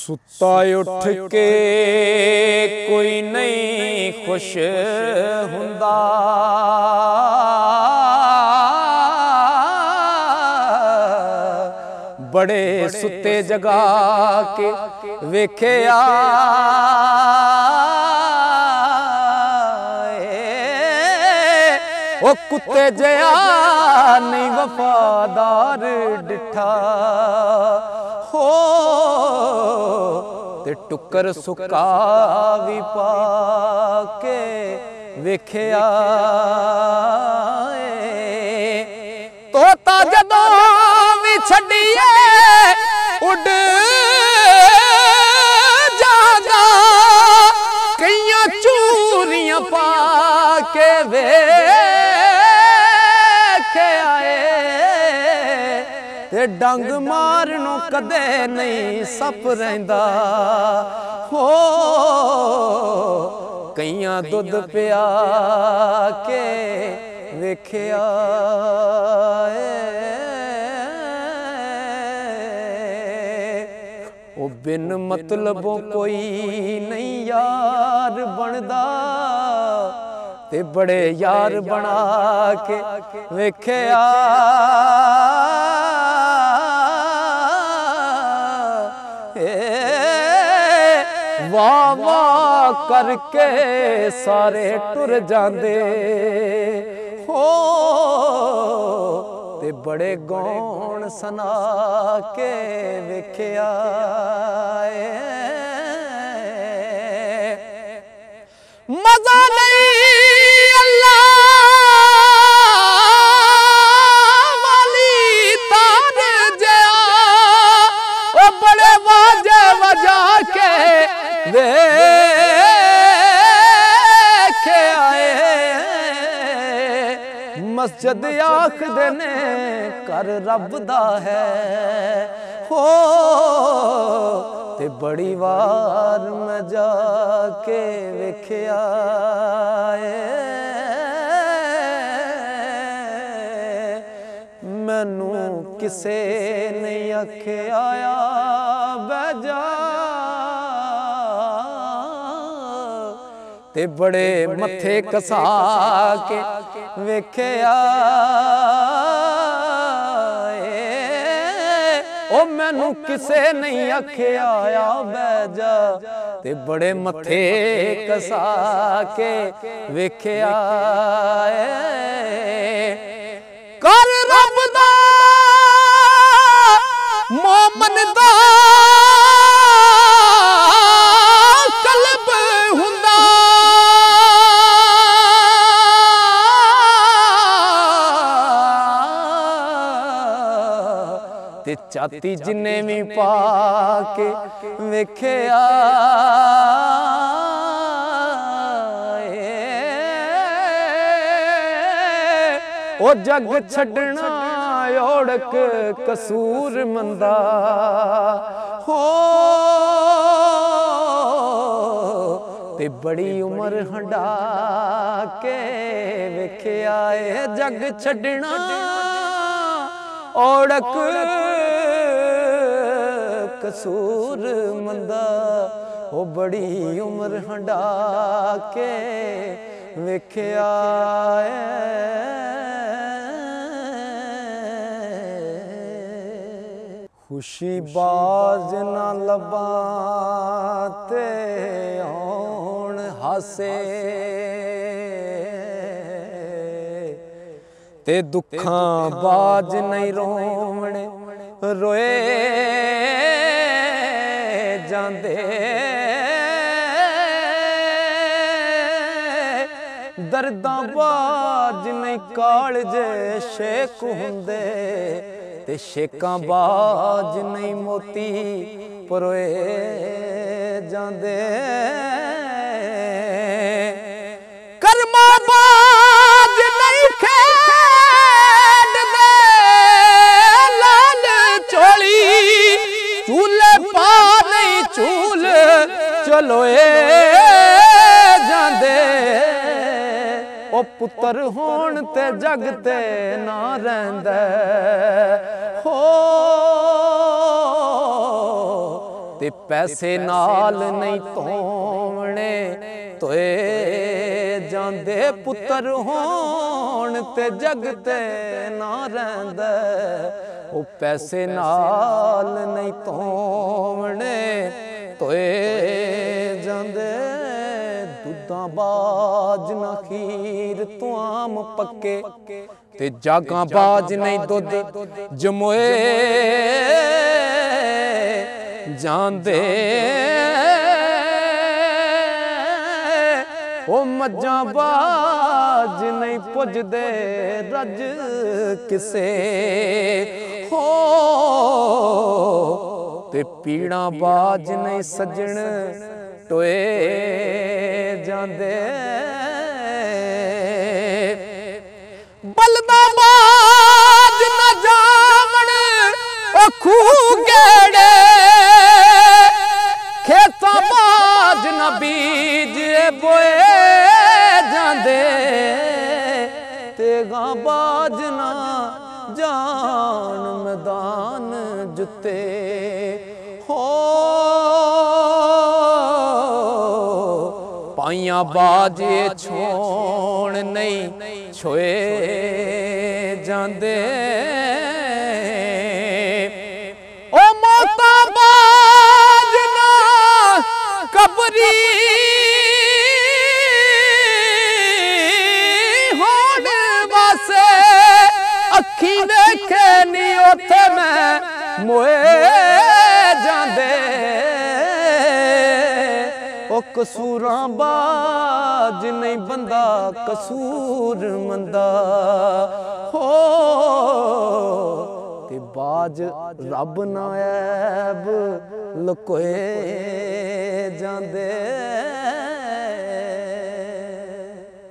सुता उठ के कोई नहीं खुश हुंदा, बड़े सुते जगा के वेख्या ओ कुत्ते जया नहीं वफादार डिठा हो ते टुकर सुका भी पाके वेख्या तोता जदों भी छड़िए उड़ जागा कईयां चूरियां पाके वेखे आए ते डंग मारनों कदे नहीं सप रहिंदा हो कईयां दुध पिया के वेख्या ओ बिन मतलबों कोई नहीं यार बनदा ते बड़े यार बना के वेख्या वाह वाह करके सारे टुर जांदे हो ते बड़े गौण सना के वेख्या मजा नहीं अल्लाह वाली तार जया ओ बड़े वाजे वजा के वेखे आए मस्जिद आखदे ने कर रब दा है हो ते बड़ी वार मैं जाके वेख्या मैनू किसे नहीं आख्या आया बैजा ते बड़े मथे कसा के वेख्या ओ मैनू किसे नहीं आख्या आया बैजा ते बड़े मथे कसा के वेख्या कर रब दा मोमन दा कल्ब हुंदा ते चाती जिन्ने भी पाके वेख्या ओ जग छड़ना ओढ़क कसूर मंदा हो ते बड़ी उम्र हंडा के वेख्या जग छड़ना ओढ़क कसूर मंदा ओ बड़ी उम्र हंडा के वेख्या खुशी बाज ना लबा ते आउण हासे ते दुखां बाज नहीं रोवणे रोए जांदे दर्दां बाज नहीं कालजे शेक हुंदे ते शेकां बाज नहीं मोती परोए जांदे कर्मा बाज नहीं खेडदे लाल चोली चूले पा नहीं चूल चलोए जांदे ओ पुत्र होण ते जग ते ना रहिंदा हो ते पैसे नाल नहीं धोवणे तोए जांदे पुत्र होण ते जग ते ना रहिंदा ओ पैसे नाल नहीं धोवणे तोए जांदे दुद्धां बाज ना खीर तो आम पक्के ते जागां बाज नहीं दुध जमोए जांदे ओ मज्जां बाज नहीं पुजदे रज किसे हो ते पीड़ा बाज नहीं सजण टोए जांदे बलदा बाज न जावण ओ खूह गेड़े खेतां बाज न बीज बोए जांदे ते गां बाज न जान मैदान जुते हो पाइयां बाज छोण नहीं छोए जांदे ओ मौता बाज ना कबरी होण वासे अखी देखे नी ओथे मैं मोए जांदे ओ कसूरां बाज नहीं बंदा कसूर मंदा हो ते बाज रब नायब लकोए जांदे।